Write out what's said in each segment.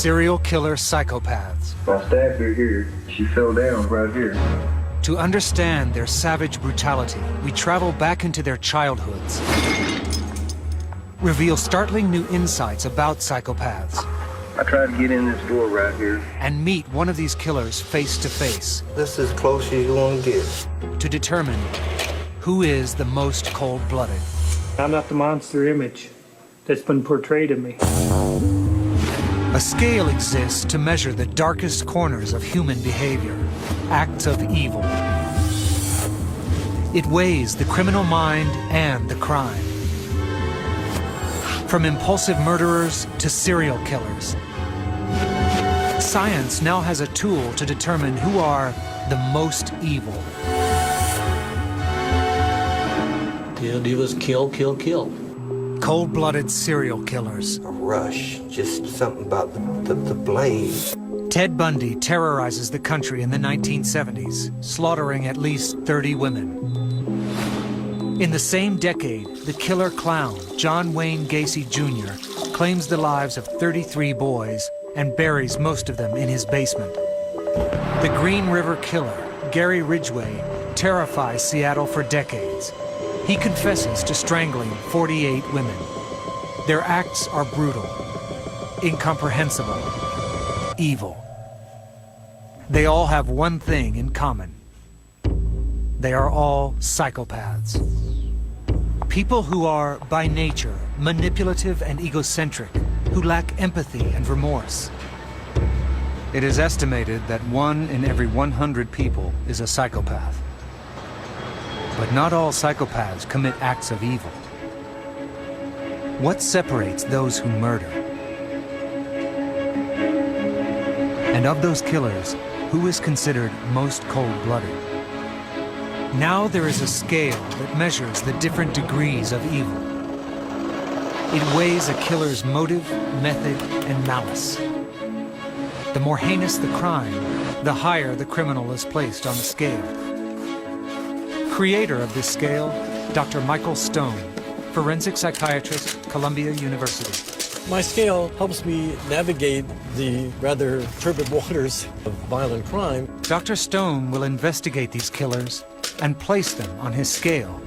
Serial killer psychopaths. I stabbed her here. She fell down right here. To understand their savage brutality, we travel back into their childhoods, reveal startling new insights about psychopaths, I tried to get in this door right here. and meet one of these killers face to face This is as close as you want to get. to determine who is the most cold-blooded. I'm not the monster image that's been portrayed of me. A scale exists to measure the darkest corners of human behavior, acts of evil. It weighs the criminal mind and the crime. From impulsive murderers to serial killers, science now has a tool to determine who are the most evil. The idea was kill, kill, kill. Cold-blooded serial killers. A rush, just something about the blaze. Ted Bundy terrorizes the country in the 1970s, slaughtering at least 30 women. In the same decade, the killer clown, John Wayne Gacy Jr., claims the lives of 33 boys and buries most of them in his basement. The Green River Killer, Gary Ridgway, terrifies Seattle for decades. He confesses to strangling 48 women. Their acts are brutal, incomprehensible, evil. They all have one thing in common. They are all psychopaths. People who are, by nature, manipulative and egocentric, who lack empathy and remorse. It is estimated that 1 in every 100 people is a psychopath. But not all psychopaths commit acts of evil. What separates those who murder? And of those killers, who is considered most cold-blooded? Now there is a scale that measures the different degrees of evil. It weighs a killer's motive, method, and malice. The more heinous the crime, the higher the criminal is placed on the scale. Creator of this scale, Dr. Michael Stone, forensic psychiatrist, Columbia University. My scale helps me navigate the rather turbid waters of violent crime. Dr. Stone will investigate these killers and place them on his scale.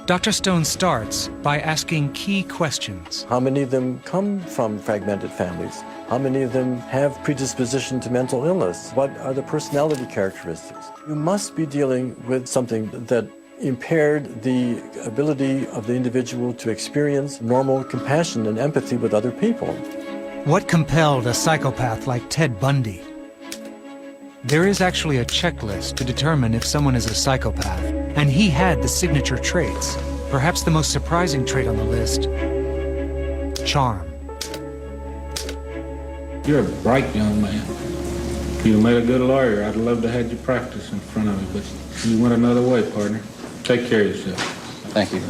Dr. Stone starts by asking key questions. How many of them come from fragmented families? How many of them have predisposition to mental illness? What are the personality characteristics? You must be dealing with something that impaired the ability of the individual to experience normal compassion and empathy with other people. What compelled a psychopath like Ted Bundy? There is actually a checklist to determine if someone is a psychopath, and he had the signature traits. Perhaps the most surprising trait on the list, charm. You're a bright young man. If you'd made a good lawyer, I'd love to have you practice in front of me, but you went another way, partner. Take care of yourself. Thank you.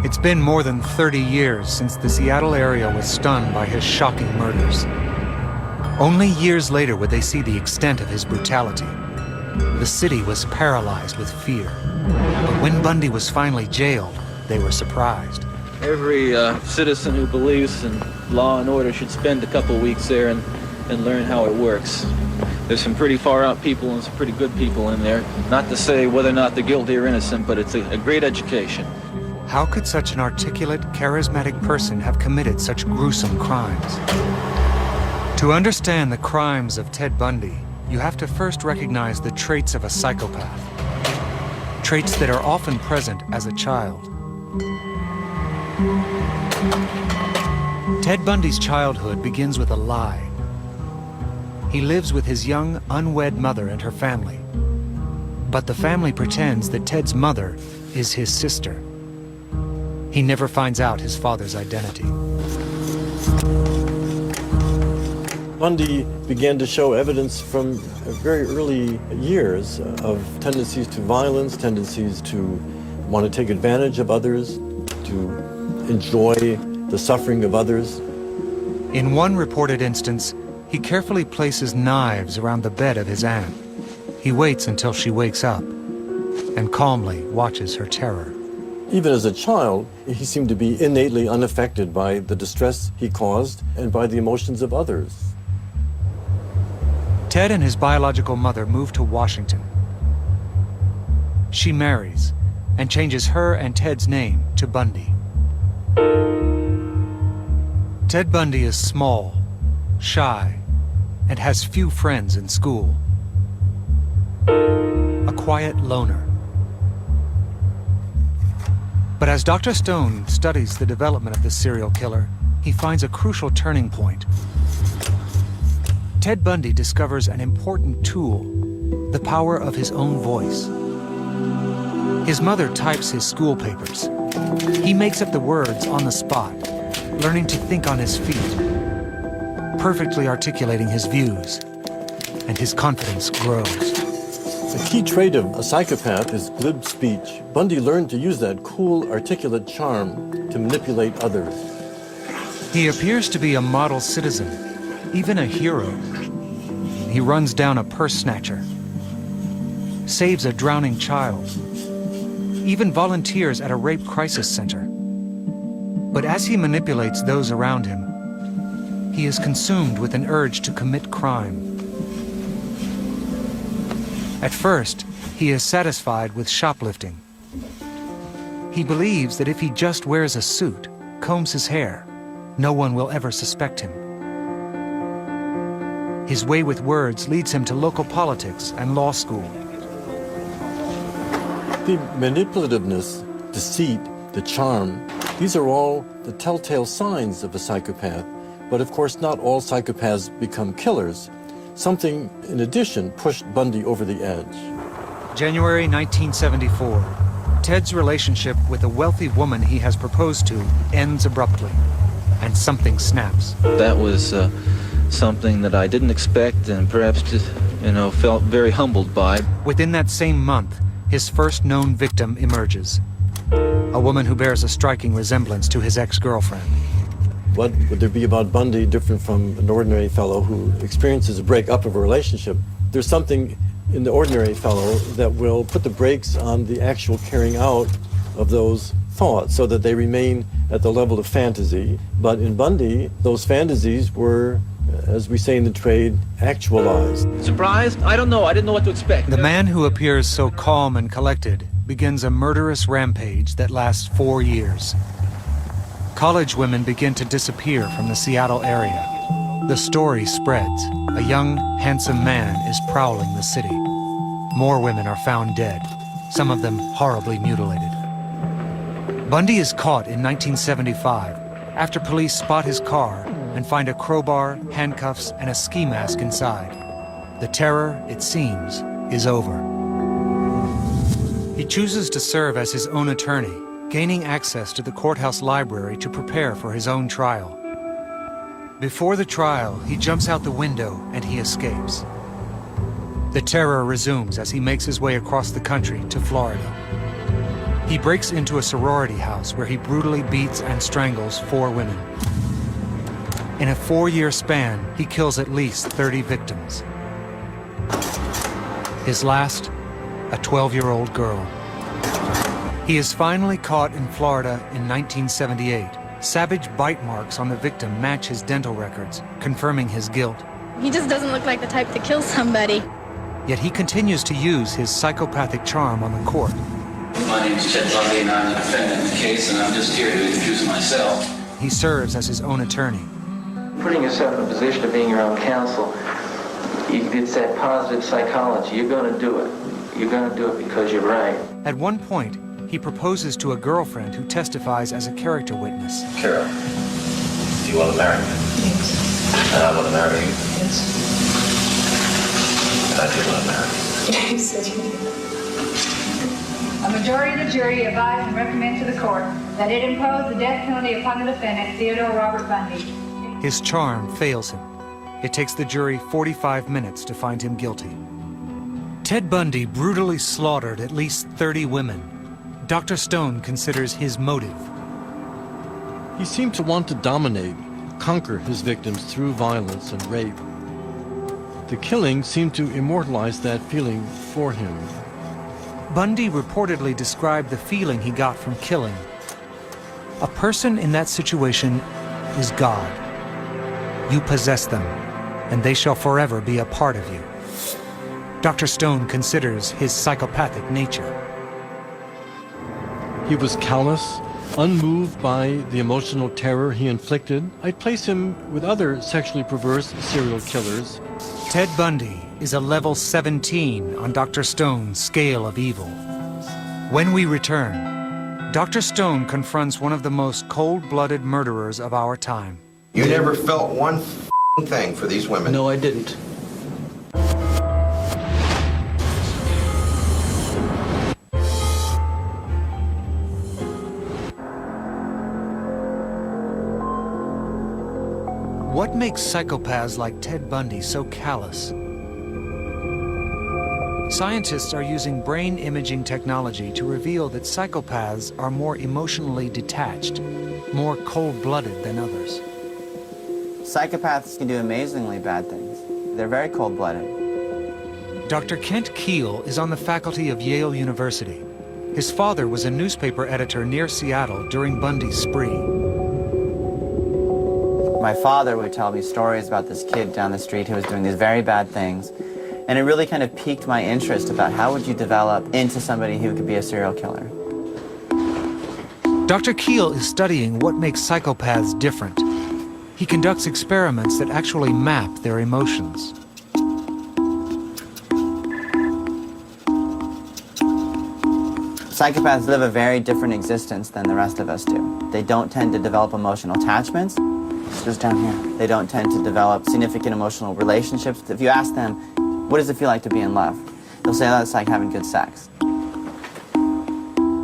It's been more than 30 years since the Seattle area was stunned by his shocking murders. Only years later would they see the extent of his brutality. The city was paralyzed with fear. But when Bundy was finally jailed, they were surprised. Every citizen who believes in law and order should spend a couple weeks there and learn how it works. There's some pretty far out people and some pretty good people in there. Not to say whether or not they're guilty or innocent, but it's a great education. How could such an articulate, charismatic person have committed such gruesome crimes? To understand the crimes of Ted Bundy, you have to first recognize the traits of a psychopath. Traits that are often present as a child. Ted Bundy's childhood begins with a lie. He lives with his young, unwed mother and her family. But the family pretends that Ted's mother is his sister. He never finds out his father's identity. Bundy began to show evidence from very early years of tendencies to violence, tendencies to want to take advantage of others, to enjoy the suffering of others. In one reported instance, he carefully places knives around the bed of his aunt. He waits until she wakes up and calmly watches her terror. Even as a child, he seemed to be innately unaffected by the distress he caused and by the emotions of others. Ted and his biological mother move to Washington. She marries and changes her and Ted's name to Bundy. Ted Bundy is small, shy, and has few friends in school. A quiet loner. But as Dr. Stone studies the development of the serial killer, he finds a crucial turning point. Ted Bundy discovers an important tool, the power of his own voice. His mother types his school papers. He makes up the words on the spot, learning to think on his feet, perfectly articulating his views, and his confidence grows. A key trait of a psychopath is glib speech. Bundy learned to use that cool, articulate charm to manipulate others. He appears to be a model citizen, even a hero. He runs down a purse snatcher, saves a drowning child, even volunteers at a rape crisis center. But as he manipulates those around him, he is consumed with an urge to commit crime. At first, he is satisfied with shoplifting. He believes that if he just wears a suit, combs his hair, no one will ever suspect him. His way with words leads him to local politics and law school. The manipulativeness, deceit, the charm, these are all the telltale signs of a psychopath. But of course, not all psychopaths become killers. Something, in addition, pushed Bundy over the edge. January 1974. Ted's relationship with a wealthy woman he has proposed to ends abruptly, and something snaps. That was something that I didn't expect and perhaps just, felt very humbled by. Within that same month, his first known victim emerges. A woman who bears a striking resemblance to his ex-girlfriend. What would there be about Bundy different from an ordinary fellow who experiences a breakup of a relationship? There's something in the ordinary fellow that will put the brakes on the actual carrying out of those thoughts so that they remain at the level of fantasy. But in Bundy, those fantasies were, as we say in the trade, actualized. Surprised? I don't know. I didn't know what to expect. The man who appears so calm and collected begins a murderous rampage that lasts 4 years. College women begin to disappear from the Seattle area. The story spreads. A young, handsome man is prowling the city. More women are found dead, some of them horribly mutilated. Bundy is caught in 1975 after police spot his car and find a crowbar, handcuffs, and a ski mask inside. The terror, it seems, is over. He chooses to serve as his own attorney, gaining access to the courthouse library to prepare for his own trial. Before the trial, he jumps out the window and he escapes. The terror resumes as he makes his way across the country to Florida. He breaks into a sorority house where he brutally beats and strangles 4 women. In a 4-year span, he kills at least 30 victims. His last, a 12-year-old girl. He is finally caught in Florida in 1978. Savage bite marks on the victim match his dental records, confirming his guilt. He just doesn't look like the type to kill somebody. Yet he continues to use his psychopathic charm on the court. My name is Ted Bundy, and I'm the defendant in the case, and I'm just here to introduce myself. He serves as his own attorney. Putting yourself in a position of being your own counsel, it's that positive psychology. You're going to do it. You're going to do it because you're right. At one point, he proposes to a girlfriend who testifies as a character witness. Carol, do you want to marry me? Yes. And I want to marry you? Yes. And I do want to marry you. You said you did. A majority of the jury advised and recommend to the court that it impose the death penalty upon the defendant, Theodore Robert Bundy. His charm fails him. It takes the jury 45 minutes to find him guilty. Ted Bundy brutally slaughtered at least 30 women. Dr. Stone considers his motive. He seemed to want to dominate, conquer his victims through violence and rape. The killing seemed to immortalize that feeling for him. Bundy reportedly described the feeling he got from killing. A person in that situation is God. You possess them, and they shall forever be a part of you. Dr. Stone considers his psychopathic nature. He was callous, unmoved by the emotional terror he inflicted. I'd place him with other sexually perverse serial killers. Ted Bundy is a level 17 on Dr. Stone's scale of evil. When we return, Dr. Stone confronts one of the most cold-blooded murderers of our time. You never felt one thing for these women. No, I didn't. What makes psychopaths like Ted Bundy so callous? Scientists are using brain imaging technology to reveal that psychopaths are more emotionally detached, more cold-blooded than others. Psychopaths can do amazingly bad things. They're very cold-blooded. Dr. Kent Keel is on the faculty of Yale University. His father was a newspaper editor near Seattle during Bundy's spree. My father would tell me stories about this kid down the street who was doing these very bad things, and it really kind of piqued my interest about how would you develop into somebody who could be a serial killer. Dr. Keel is studying what makes psychopaths different. He conducts experiments that actually map their emotions. Psychopaths live a very different existence than the rest of us do. They don't tend to develop emotional attachments. Just down here. They don't tend to develop significant emotional relationships. If you ask them, what does it feel like to be in love? They'll say, oh, it's like having good sex.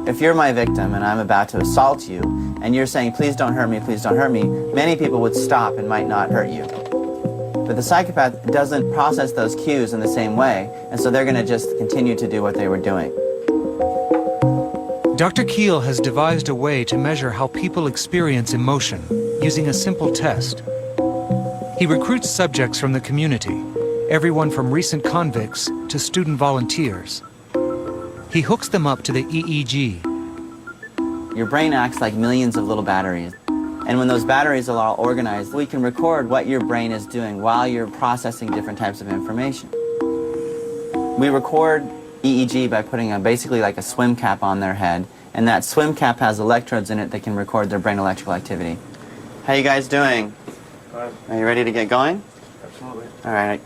If you're my victim and I'm about to assault you, and you're saying, please don't hurt me, please don't hurt me, many people would stop and might not hurt you. But the psychopath doesn't process those cues in the same way, and so they're going to just continue to do what they were doing. Dr. Keel has devised a way to measure how people experience emotion using a simple test. He recruits subjects from the community, everyone from recent convicts to student volunteers. He hooks them up to the EEG. Your brain acts like millions of little batteries. And when those batteries are all organized, we can record what your brain is doing while you're processing different types of information. We record EEG by putting basically like a swim cap on their head, and that swim cap has electrodes in it that can record their brain electrical activity. How you guys doing? Fine. Are you ready to get going? Absolutely. All right.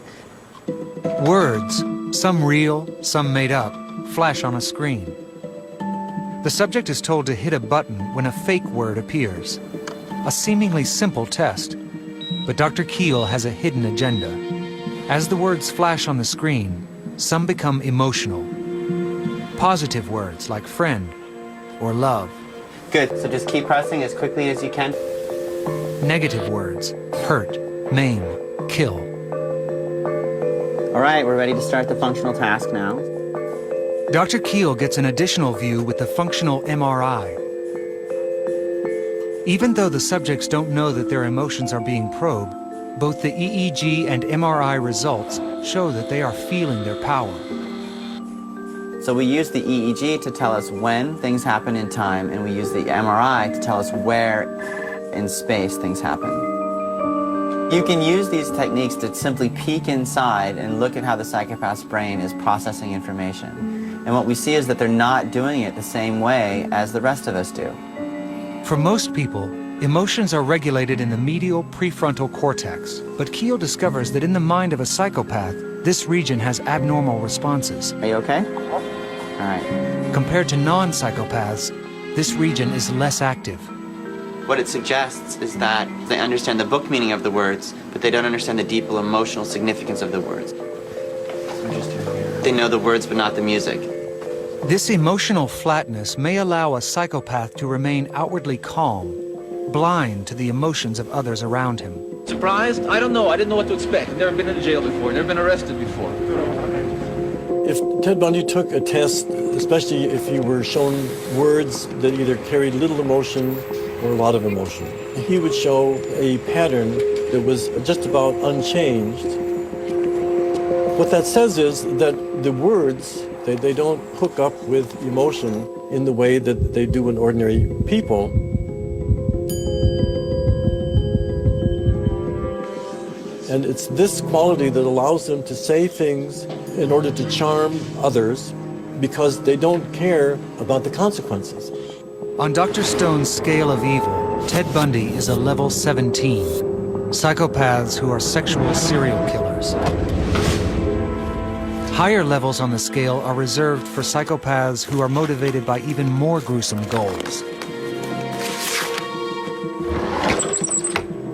Words, some real, some made up, flash on a screen. The subject is told to hit a button when a fake word appears. A seemingly simple test, but Dr. Keel has a hidden agenda. As the words flash on the screen, some become emotional. Positive words like friend or love. Good, so just keep pressing as quickly as you can. Negative words, hurt, maim, kill. All right, we're ready to start the functional task now. Dr. Keel gets an additional view with the functional MRI. Even though the subjects don't know that their emotions are being probed, both the EEG and MRI results show that they are feeling their power. So we use the EEG to tell us when things happen in time, and we use the MRI to tell us where in space things happen. You can use these techniques to simply peek inside and look at how the psychopath's brain is processing information. And what we see is that they're not doing it the same way as the rest of us do. For most people, emotions are regulated in the medial prefrontal cortex, but Keel discovers that in the mind of a psychopath, this region has abnormal responses. Are you okay? All right. Compared to non-psychopaths, this region is less active. What it suggests is that they understand the book meaning of the words, but they don't understand the deeper emotional significance of the words. They know the words, but not the music. This emotional flatness may allow a psychopath to remain outwardly calm, blind to the emotions of others around him. Surprised? I don't know. I didn't know what to expect. Never been in jail before. Never been arrested before. If Ted Bundy took a test, especially if he were shown words that either carried little emotion or a lot of emotion, he would show a pattern that was just about unchanged. What that says is that the words They don't hook up with emotion in the way that they do in ordinary people. And it's this quality that allows them to say things in order to charm others because they don't care about the consequences. On Dr. Stone's scale of evil, Ted Bundy is a level 17. Psychopaths who are sexual serial killers. Higher levels on the scale are reserved for psychopaths who are motivated by even more gruesome goals.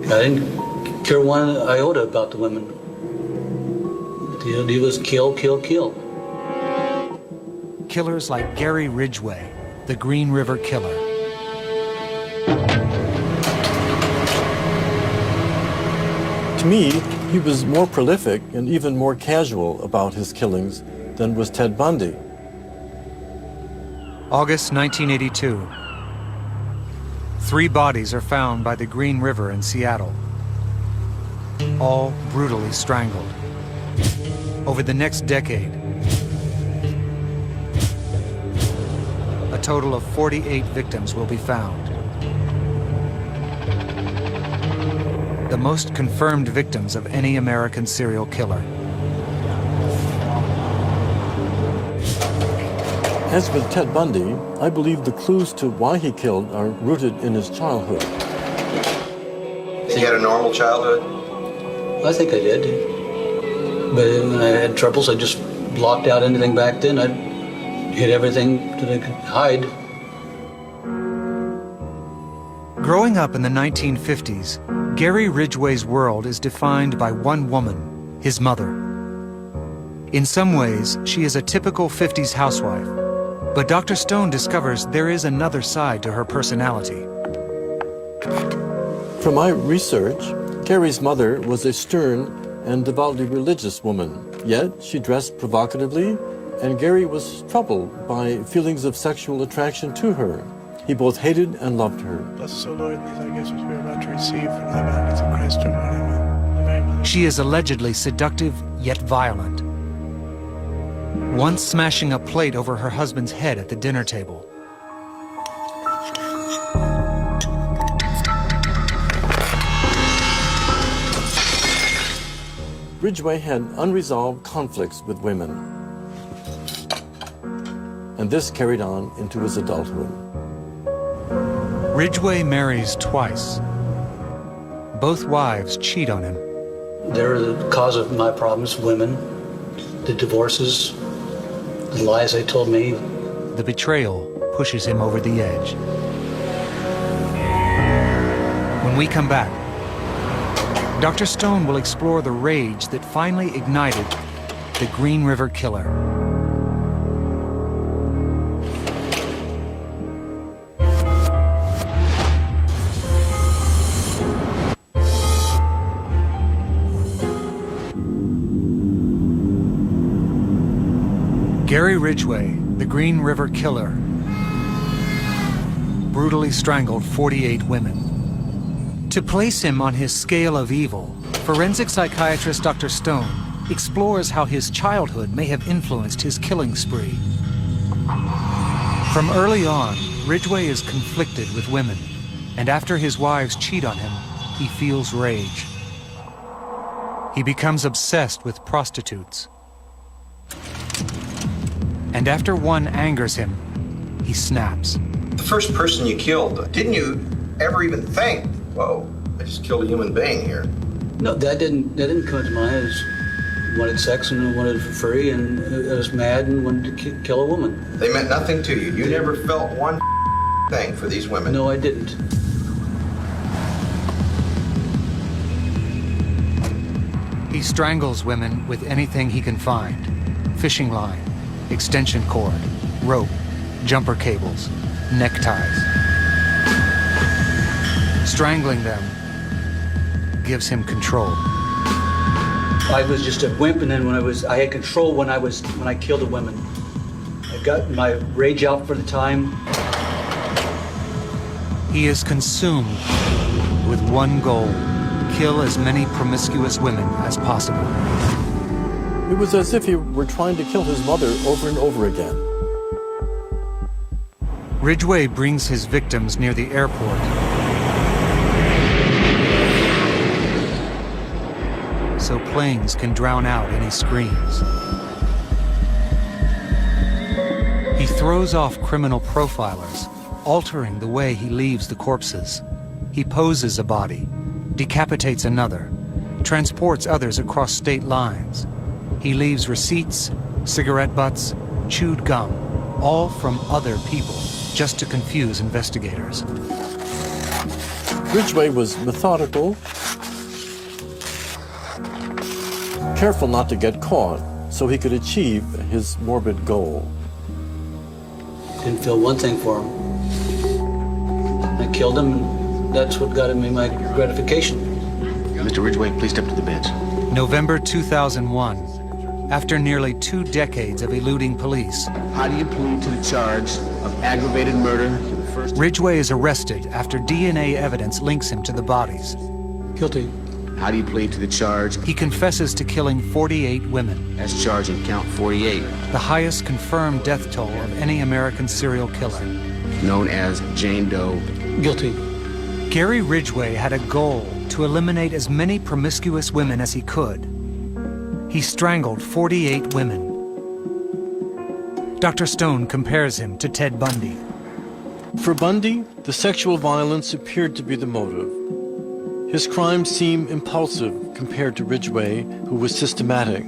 I didn't care one iota about the women. The idea was kill, kill, kill. Killers like Gary Ridgway, the Green River Killer. To me, he was more prolific and even more casual about his killings than was Ted Bundy. August 1982. 3 bodies are found by the Green River in Seattle, all brutally strangled. Over the next decade, a total of 48 victims will be found. The most confirmed victims of any American serial killer. As with Ted Bundy, I believe the clues to why he killed are rooted in his childhood. He had a normal childhood? I think I did. But when I had troubles, I just blocked out anything back then. I hid everything that I could hide. Growing up in the 1950s, Gary Ridgway's world is defined by one woman, his mother. In some ways, she is a typical 50s housewife, but Dr. Stone discovers there is another side to her personality. From my research, Gary's mother was a stern and devoutly religious woman, yet she dressed provocatively, and Gary was troubled by feelings of sexual attraction to her. He both hated and loved her. Blessed, O Lord, these are gifts which we are about to receive from thy abundance of Christ our Lord. Amen. She is allegedly seductive yet violent. Once smashing a plate over her husband's head at the dinner table. Ridgway had unresolved conflicts with women, and this carried on into his adulthood. Ridgway marries twice. Both wives cheat on him. They're the cause of my problems, women, the divorces, the lies they told me. The betrayal pushes him over the edge. When we come back, Dr. Stone will explore the rage that finally ignited the Green River Killer. Gary Ridgway, the Green River Killer, brutally strangled 48 women. To place him on his scale of evil, forensic psychiatrist Dr. Stone explores how his childhood may have influenced his killing spree. From early on, Ridgway is conflicted with women, and after his wives cheat on him, he feels rage. He becomes obsessed with prostitutes. And after one angers him, he snaps. The first person you killed, didn't you ever even think, whoa, I just killed a human being here? No, that didn't come to mind. I just wanted sex and wanted it for free, and I was mad and wanted to kill a woman. They meant nothing to you. You never felt one thing for these women. No, I didn't. He strangles women with anything he can find. Fishing line, extension cord, rope, jumper cables, neckties. Strangling them gives him control. I was just a wimp, and then I had control when I killed the women. I got my rage out for the time. He is consumed with one goal: kill as many promiscuous women as possible. It was as if he were trying to kill his mother over and over again. Ridgway brings his victims near the airport. So planes can drown out any screams. He throws off criminal profilers, altering the way he leaves the corpses. He poses a body, decapitates another, transports others across state lines. He leaves receipts, cigarette butts, chewed gum, all from other people, just to confuse investigators. Ridgway was methodical, careful not to get caught, so he could achieve his morbid goal. Didn't feel one thing for him. I killed him, and that's what got me my gratification. Mr. Ridgway, please step to the bench. November 2001, after nearly 2 decades of eluding police. How do you plead to the charge of aggravated murder? Ridgway is arrested after DNA evidence links him to the bodies. Guilty. How do you plead to the charge? He confesses to killing 48 women. As charged in count 48. The highest confirmed death toll of any American serial killer. Known as Jane Doe. Guilty. Gary Ridgway had a goal to eliminate as many promiscuous women as he could. He strangled 48 women. Dr. Stone compares him to Ted Bundy. For Bundy, the sexual violence appeared to be the motive. His crimes seem impulsive compared to Ridgway, who was systematic.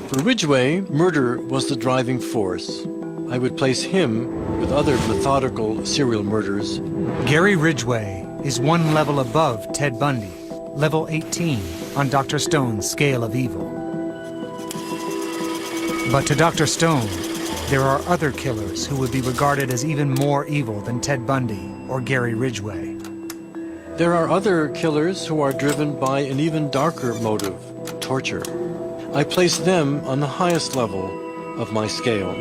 For Ridgway, murder was the driving force. I would place him with other methodical serial murderers. Gary Ridgway is one level above Ted Bundy, level 18 on Dr. Stone's scale of evil. But to Dr. Stone, there are other killers who would be regarded as even more evil than Ted Bundy or Gary Ridgway. There are other killers who are driven by an even darker motive, torture. I place them on the highest level of my scale.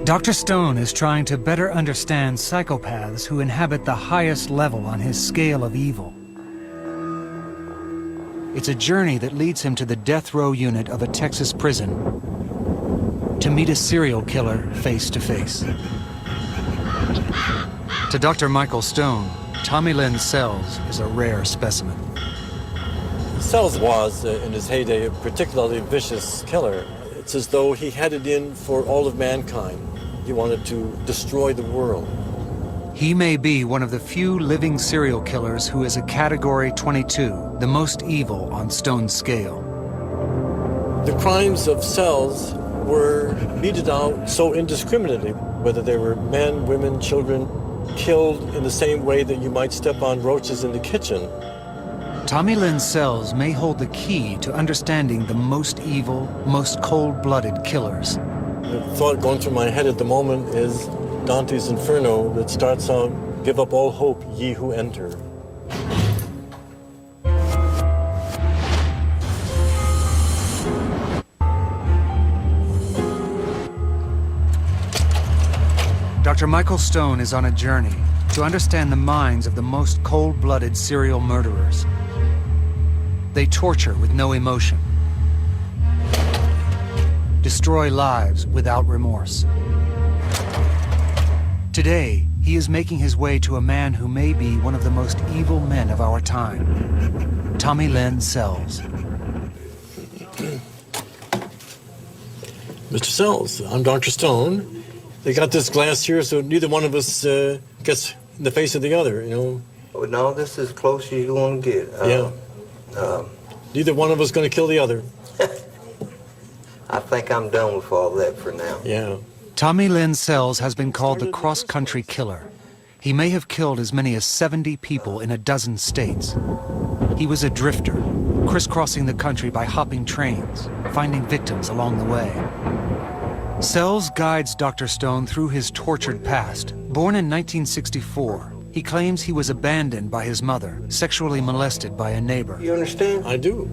Dr. Stone is trying to better understand psychopaths who inhabit the highest level on his scale of evil. It's a journey that leads him to the death row unit of a Texas prison to meet a serial killer face to face. To Dr. Michael Stone, Tommy Lynn Sells is a rare specimen. Sells was, in his heyday, a particularly vicious killer. It's as though he had it in for all of mankind. He wanted to destroy the world. He may be one of the few living serial killers who is a Category 22, the most evil on Stone's scale. The crimes of Sells were meted out so indiscriminately, whether they were men, women, children, killed in the same way that you might step on roaches in the kitchen. Tommy Lynn Sells may hold the key to understanding the most evil, most cold-blooded killers. The thought going through my head at the moment is Dante's Inferno that starts out, "Give up all hope, ye who enter." Dr. Michael Stone is on a journey to understand the minds of the most cold-blooded serial murderers. They torture with no emotion, destroy lives without remorse. Today, he is making his way to a man who may be one of the most evil men of our time, Tommy Lynn Sells. Mr. Sells, I'm Dr. Stone. They got this glass here so neither one of us gets in the face of the other, you know. Oh, no, this is as close as you want to get. Neither one of us going to kill the other. I think I'm done with all that for now. Yeah. Tommy Lynn Sells has been called the cross-country killer. He may have killed as many as 70 people in a dozen states. He was a drifter, crisscrossing the country by hopping trains, finding victims along the way. Sells guides Dr. Stone through his tortured past. Born in 1964, he claims he was abandoned by his mother, sexually molested by a neighbor. You understand? I do.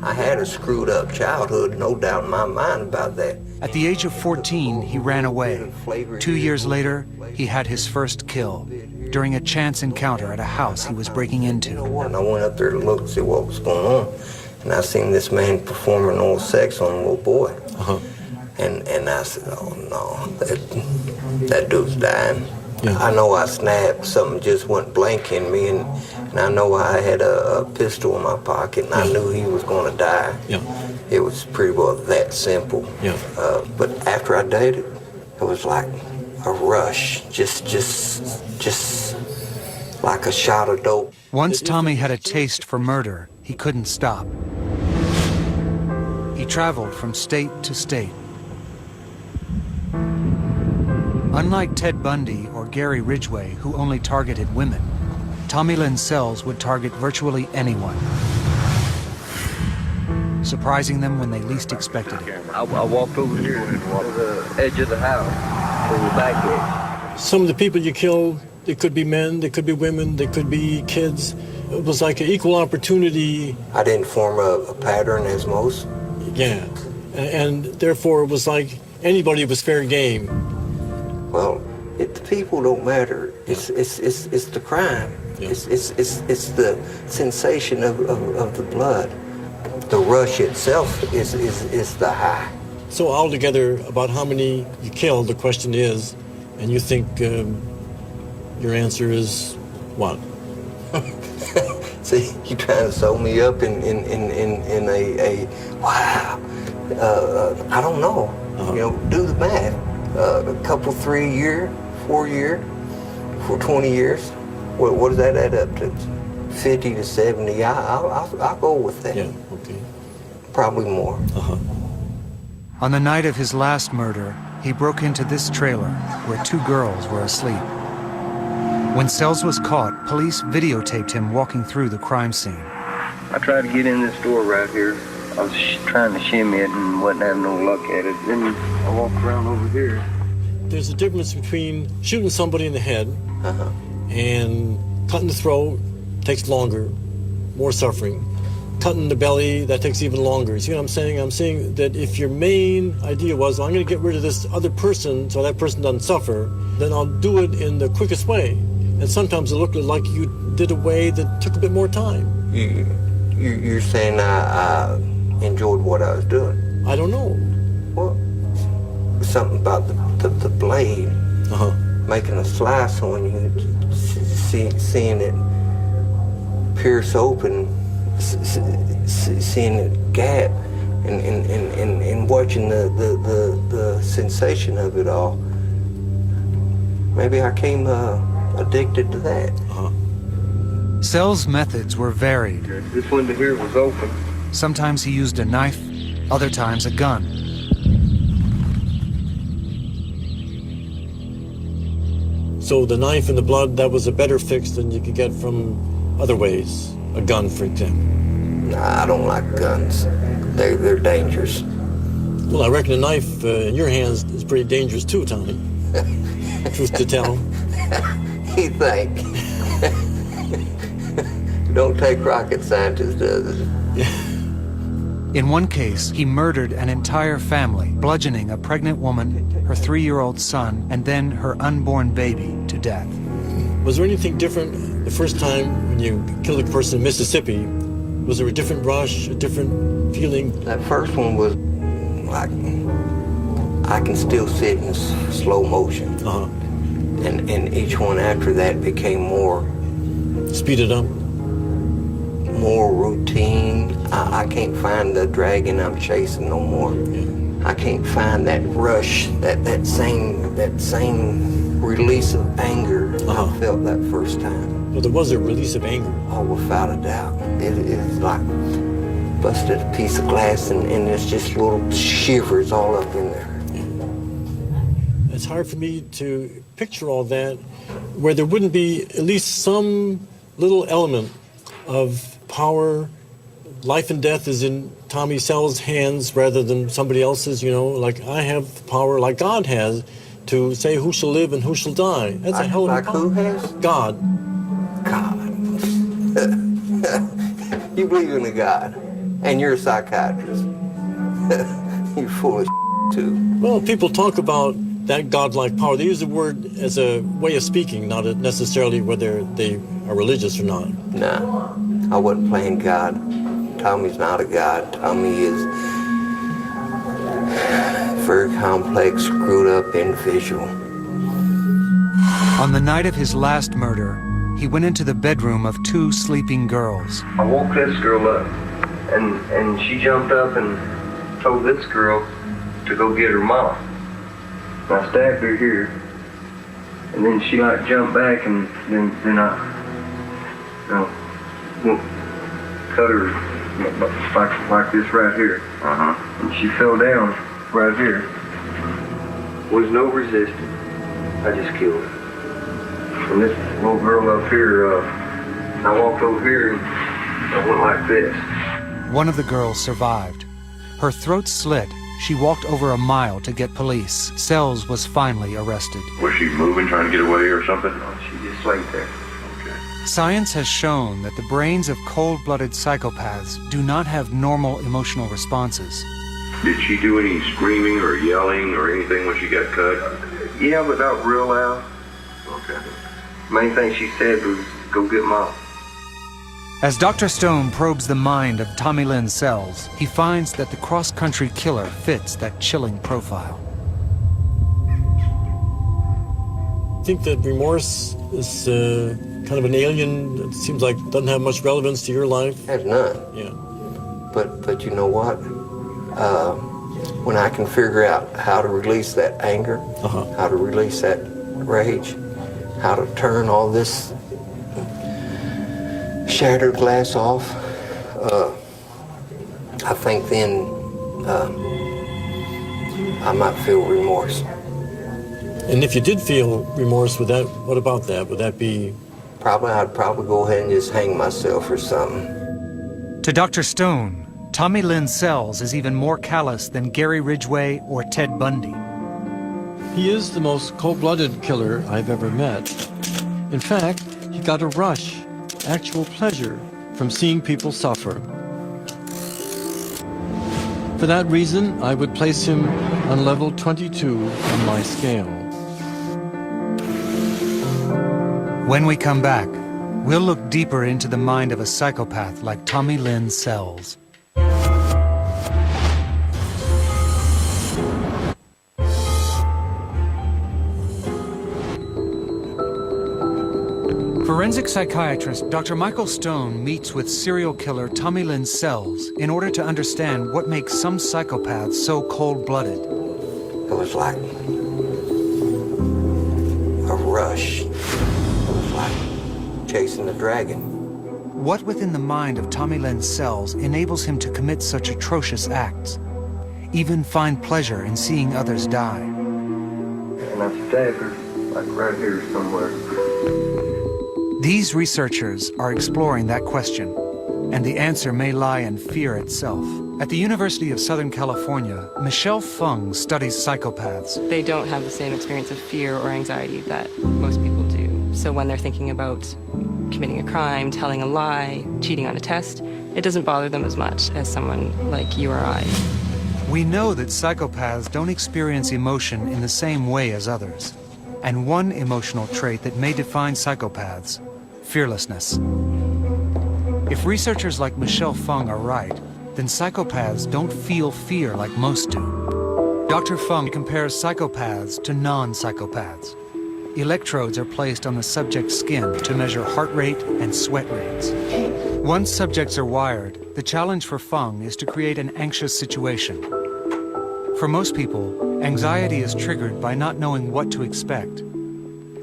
I had a screwed up childhood, no doubt in my mind about that. At the age of 14, he ran away. 2 years later, he had his first kill during a chance encounter at a house he was breaking into. And I went up there to look and see what was going on. and I seen this man performing oral sex on a little boy. Uh-huh. And I said, oh no, that dude's dying. Yeah. I know I snapped, something just went blank in me, and I know I had a pistol in my pocket, and I knew he was going to die. Yeah. It was pretty well that simple. Yeah. But after I dated, it was like a rush, just like a shot of dope. Once Tommy had a taste for murder, he couldn't stop. He traveled from state to state. Unlike Ted Bundy or Gary Ridgway, who only targeted women, Tommy Lynn Sells would target virtually anyone, surprising them when they least expected it. I walked over here to the edge of the house, to the back edge. Some of the people you killed, they could be men, they could be women, they could be kids. It was like an equal opportunity. I didn't form a pattern as most. Yeah, and therefore it was like anybody was fair game. Well, the people don't matter. It's the crime. Yeah. It's the sensation of the blood. The rush itself is the high. So altogether, about how many you killed, the question is, and you think your answer is what? See, you're trying to sew me up in a wow. I don't know. Uh-huh. You know, do the math. A couple, 3 year, 4 year, for 20 years. What does that add up to? 50 to 70. I'll go with that. Yeah. Okay. Probably more. Uh-huh. On the night of his last murder, he broke into this trailer where 2 girls were asleep. When Sells was caught, police videotaped him walking through the crime scene. I tried to get in this door right here. I was trying to shimmy it and wasn't having no luck at it. Then I walked around over here. There's a difference between shooting somebody in the head and cutting the throat takes longer, more suffering. Cutting the belly, that takes even longer. See what I'm saying? I'm saying that if your main idea was, I'm going to get rid of this other person so that person doesn't suffer, then I'll do it in the quickest way. And sometimes it looked like you did a way that took a bit more time. You're saying I enjoyed what I was doing? I don't know. Well, something about the blade making a slice when you seeing it pierce open, seeing it gap, and watching the sensation of it all. Maybe I came addicted to that. Sells' methods were varied. This window here was open. Sometimes he used a knife, other times a gun. So the knife and the blood, that was a better fix than you could get from other ways. A gun, for example. Nah, I don't like guns. They're dangerous. Well, I reckon a knife in your hands is pretty dangerous too, Tommy. Truth to tell. You think? Don't take rocket scientists, does it? In one case, he murdered an entire family, bludgeoning a pregnant woman, her 3-year-old son, and then her unborn baby to death. Was there anything different the first time when you killed a person in Mississippi? Was there a different rush, a different feeling? That first one was like, I can still see it in slow motion. And each one after that became more... Speeded up? More routine. I can't find the dragon I'm chasing no more. I can't find that rush, that same release of anger I felt that first time. Well, there was a release of anger. Oh, without a doubt. It is like busted a piece of glass and there's just little shivers all up in there. It's hard for me to picture all that where there wouldn't be at least some little element of power. Life and death is in Tommy Sells' hands rather than somebody else's, you know, like I have power like God has to say who shall live and who shall die. That's a hell of a power. Who has? God. God. You believe in a God, and you're a psychiatrist. You're full of too. Well, people talk about that godlike power. They use the word as a way of speaking, not necessarily whether they are religious or not. No, I wasn't playing God Tommy's not a god. Tommy is a very complex, screwed up individual. On the night of his last murder, he went into the bedroom of 2 sleeping girls. I woke this girl up, and she jumped up and told this girl to go get her mom. And I stabbed her here, and then she like jumped back, and then I cut her like this right here. And she fell down right here. Was no resistance. I just killed her. And this little girl up here, I walked over here and I went like this. One of the girls survived. Her throat slit. She walked over a mile to get police. Sells was finally arrested. Was she moving, trying to get away or something? No, she just laid there. Science has shown that the brains of cold-blooded psychopaths do not have normal emotional responses. Did she do any screaming or yelling or anything when she got cut? Yeah, but not real loud. Okay. Main thing she said was, go get mom. As Dr. Stone probes the mind of Tommy Lynn Sells, he finds that the cross-country killer fits that chilling profile. I think that remorse is kind of an alien. It seems like it doesn't have much relevance to your life. Has none. Yeah. But you know what? When I can figure out how to release that anger, how to release that rage, how to turn all this shattered glass off, I think then I might feel remorse. And if you did feel remorse, what about that? Would that be? I'd probably go ahead and just hang myself or something. To Dr. Stone, Tommy Lynn Sells is even more callous than Gary Ridgway or Ted Bundy. He is the most cold-blooded killer I've ever met. In fact, he got a rush, actual pleasure, from seeing people suffer. For that reason, I would place him on level 22 on my scale. When we come back, we'll look deeper into the mind of a psychopath like Tommy Lynn Sells. Forensic psychiatrist Dr. Michael Stone meets with serial killer Tommy Lynn Sells in order to understand what makes some psychopaths so cold-blooded. It was like a rush. It was like chasing the dragon. What within the mind of Tommy Lynn Sells enables him to commit such atrocious acts, even find pleasure in seeing others die? And I stabbed her, like right here somewhere. These researchers are exploring that question, and the answer may lie in fear itself. At the University of Southern California, Michelle Fung studies psychopaths. They don't have the same experience of fear or anxiety that most people do. So when they're thinking about committing a crime, telling a lie, cheating on a test, it doesn't bother them as much as someone like you or I. We know that psychopaths don't experience emotion in the same way as others. And one emotional trait that may define psychopaths: fearlessness. If researchers like Michelle Fung are right, then psychopaths don't feel fear like most do. Dr. Fung compares psychopaths to non-psychopaths. Electrodes are placed on the subject's skin to measure heart rate and sweat rates. Once subjects are wired, the challenge for Fung is to create an anxious situation. For most people, anxiety is triggered by not knowing what to expect.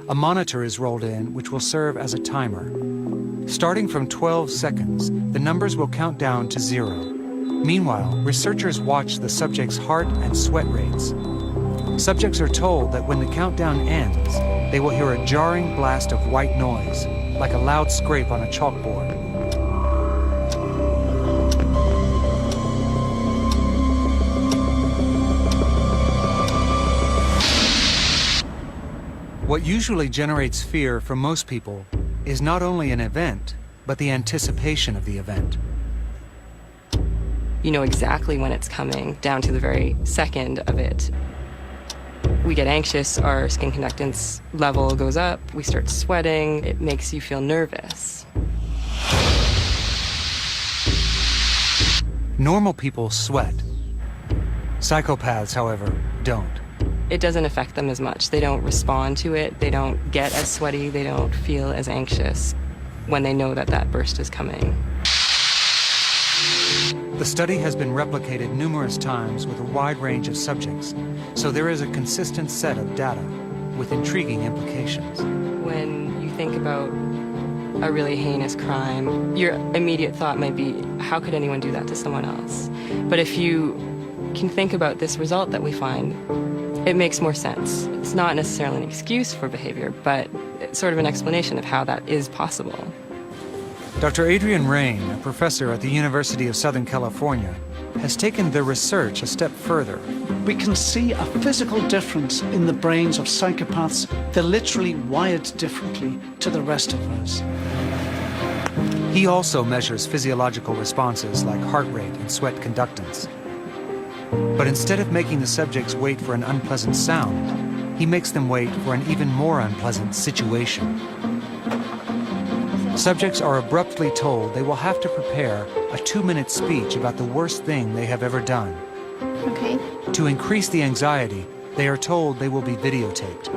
A monitor is rolled in which will serve as a timer. Starting from 12 seconds, the numbers will count down to 0. Meanwhile, researchers watch the subject's heart and sweat rates. Subjects are told that when the countdown ends, they will hear a jarring blast of white noise, like a loud scrape on a chalkboard. What usually generates fear for most people is not only an event, but the anticipation of the event. You know exactly when it's coming, down to the very second of it. We get anxious, our skin conductance level goes up, we start sweating, it makes you feel nervous. Normal people sweat. Psychopaths, however, don't. It doesn't affect them as much. They don't respond to it. They don't get as sweaty. They don't feel as anxious when they know that that burst is coming. The study has been replicated numerous times with a wide range of subjects, so there is a consistent set of data with intriguing implications. When you think about a really heinous crime, your immediate thought might be, how could anyone do that to someone else? But if you can think about this result that we find, it makes more sense. It's not necessarily an excuse for behavior, but it's sort of an explanation of how that is possible. Dr. Adrian Rain, a professor at the University of Southern California, has taken the research a step further. We can see a physical difference in the brains of psychopaths. They're literally wired differently to the rest of us. He also measures physiological responses like heart rate and sweat conductance. But instead of making the subjects wait for an unpleasant sound, he makes them wait for an even more unpleasant situation. Subjects are abruptly told they will have to prepare a 2-minute speech about the worst thing they have ever done. Okay. To increase the anxiety, they are told they will be videotaped.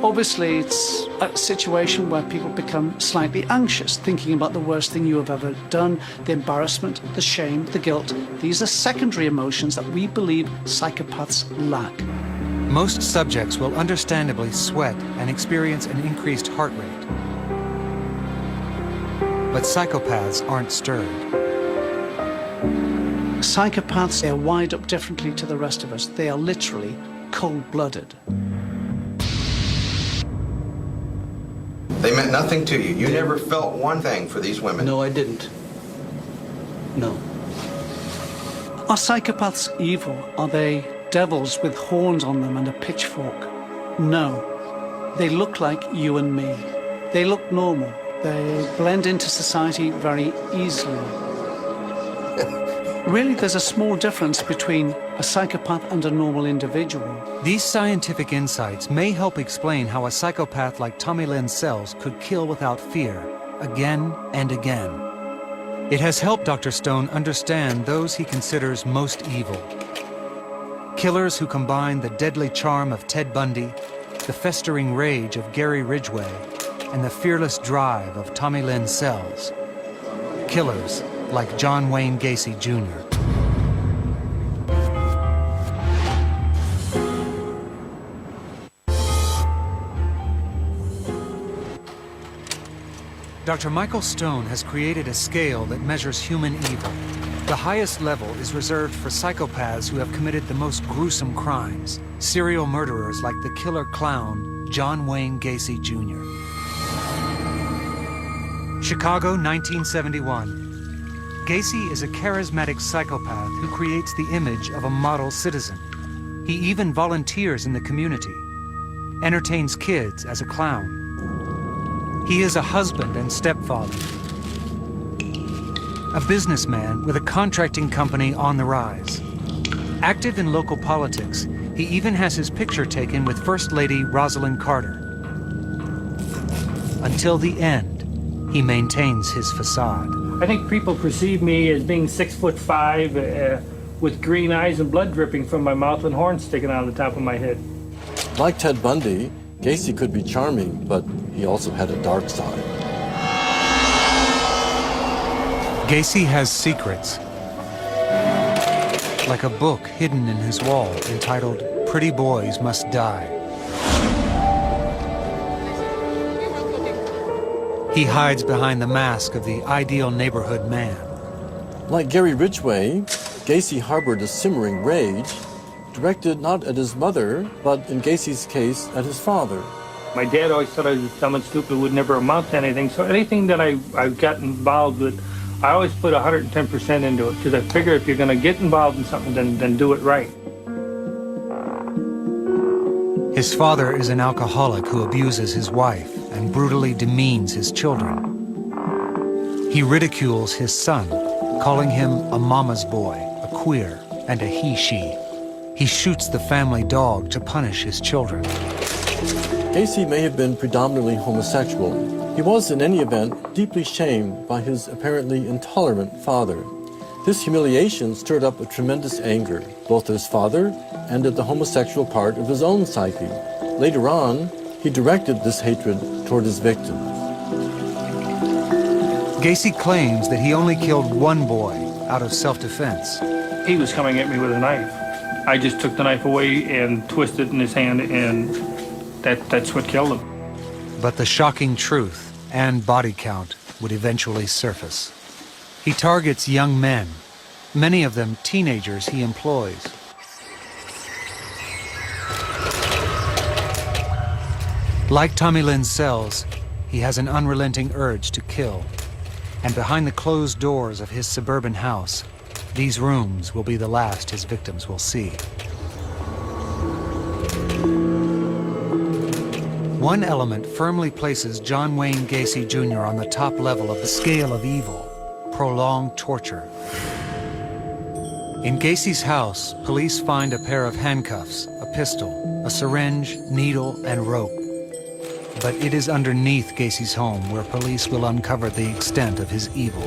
Obviously, it's a situation where people become slightly anxious, thinking about the worst thing you have ever done, the embarrassment, the shame, the guilt. These are secondary emotions that we believe psychopaths lack. Most subjects will understandably sweat and experience an increased heart rate. But psychopaths aren't stirred. Psychopaths are wired up differently to the rest of us. They are literally cold-blooded. They meant nothing to you. You never felt one thing for these women. No, I didn't. No. Are psychopaths evil? Are they devils with horns on them and a pitchfork? No. They look like you and me. They look normal. They blend into society very easily. Really, there's a small difference between a psychopath and a normal individual. These scientific insights may help explain how a psychopath like Tommy Lynn Sells could kill without fear, again and again. It has helped Dr. Stone understand those he considers most evil. Killers who combine the deadly charm of Ted Bundy, the festering rage of Gary Ridgway, and the fearless drive of Tommy Lynn Sells. Killers like John Wayne Gacy Jr. Dr. Michael Stone has created a scale that measures human evil. The highest level is reserved for psychopaths who have committed the most gruesome crimes, serial murderers like the killer clown John Wayne Gacy Jr. Chicago, 1971. Gacy is a charismatic psychopath who creates the image of a model citizen. He even volunteers in the community, entertains kids as a clown. He is a husband and stepfather, a businessman with a contracting company on the rise. Active in local politics, he even has his picture taken with First Lady Rosalind Carter. Until the end, he maintains his facade. I think people perceive me as being 6'5", with green eyes and blood dripping from my mouth and horns sticking out of the top of my head. Like Ted Bundy, Gacy could be charming, but he also had a dark side. Gacy has secrets, like a book hidden in his wall entitled Pretty Boys Must Die. He hides behind the mask of the ideal neighborhood man. Like Gary Ridgway, Gacy harbored a simmering rage, directed not at his mother, but in Gacy's case, at his father. My dad always thought I was dumb and stupid, would never amount to anything, so anything that I got involved with, I always put 110% into it, because I figure if you're going to get involved in something, then do it right. His father is an alcoholic who abuses his wife and brutally demeans his children. He ridicules his son, calling him a mama's boy, a queer, and a he-she. He shoots the family dog to punish his children. Gacy may have been predominantly homosexual. He was, in any event, deeply shamed by his apparently intolerant father. This humiliation stirred up a tremendous anger, both at his father and at the homosexual part of his own psyche. Later on, he directed this hatred toward his victims. Gacy claims that he only killed one boy out of self-defense. He was coming at me with a knife. I just took the knife away and twisted it in his hand, and that's what killed him. But the shocking truth and body count would eventually surface. He targets young men, many of them teenagers he employs. Like Tommy Lynn Sells, he has an unrelenting urge to kill. And behind the closed doors of his suburban house, these rooms will be the last his victims will see. One element firmly places John Wayne Gacy Jr. on the top level of the scale of evil: prolonged torture. In Gacy's house, police find a pair of handcuffs, a pistol, a syringe, needle, and rope. But it is underneath Gacy's home where police will uncover the extent of his evil.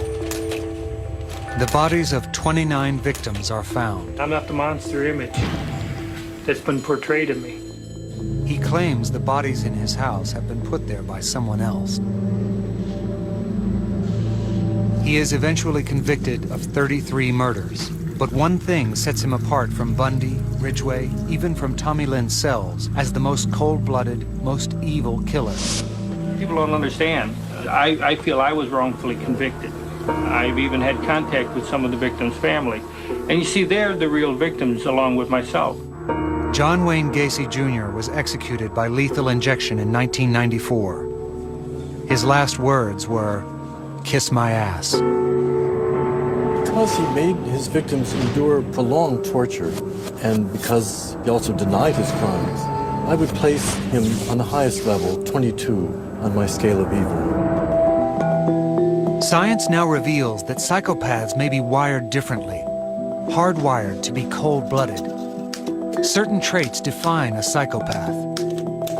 The bodies of 29 victims are found. I'm not the monster image that's been portrayed of me. He claims the bodies in his house have been put there by someone else. He is eventually convicted of 33 murders, but one thing sets him apart from Bundy, Ridgway, even from Tommy Lynn Sells as the most cold-blooded, most evil killer. People don't understand. I feel I was wrongfully convicted. I've even had contact with some of the victims' family. And you see, they're the real victims along with myself. John Wayne Gacy Jr. was executed by lethal injection in 1994. His last words were, "Kiss my ass." Because he made his victims endure prolonged torture, and because he also denied his crimes, I would place him on the highest level, 22, on my scale of evil. Science now reveals that psychopaths may be wired differently, hardwired to be cold-blooded. Certain traits define a psychopath: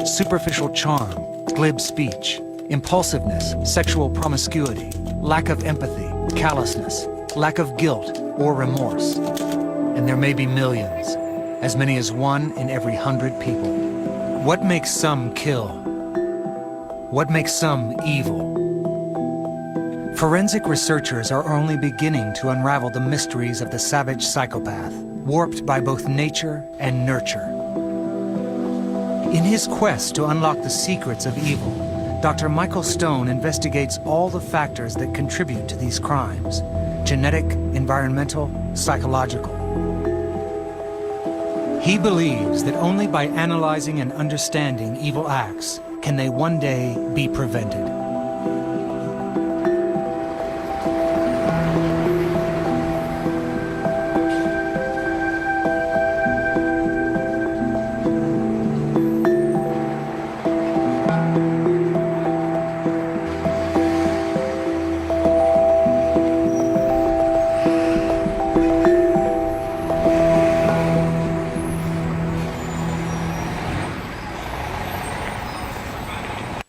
superficial charm, glib speech, impulsiveness, sexual promiscuity, lack of empathy, callousness, lack of guilt or remorse. And there may be millions, as many as 1 in every 100 people. What makes some kill? What makes some evil? Forensic researchers are only beginning to unravel the mysteries of the savage psychopath, warped by both nature and nurture. In his quest to unlock the secrets of evil, Dr. Michael Stone investigates all the factors that contribute to these crimes: genetic, environmental, psychological. He believes that only by analyzing and understanding evil acts can they one day be prevented.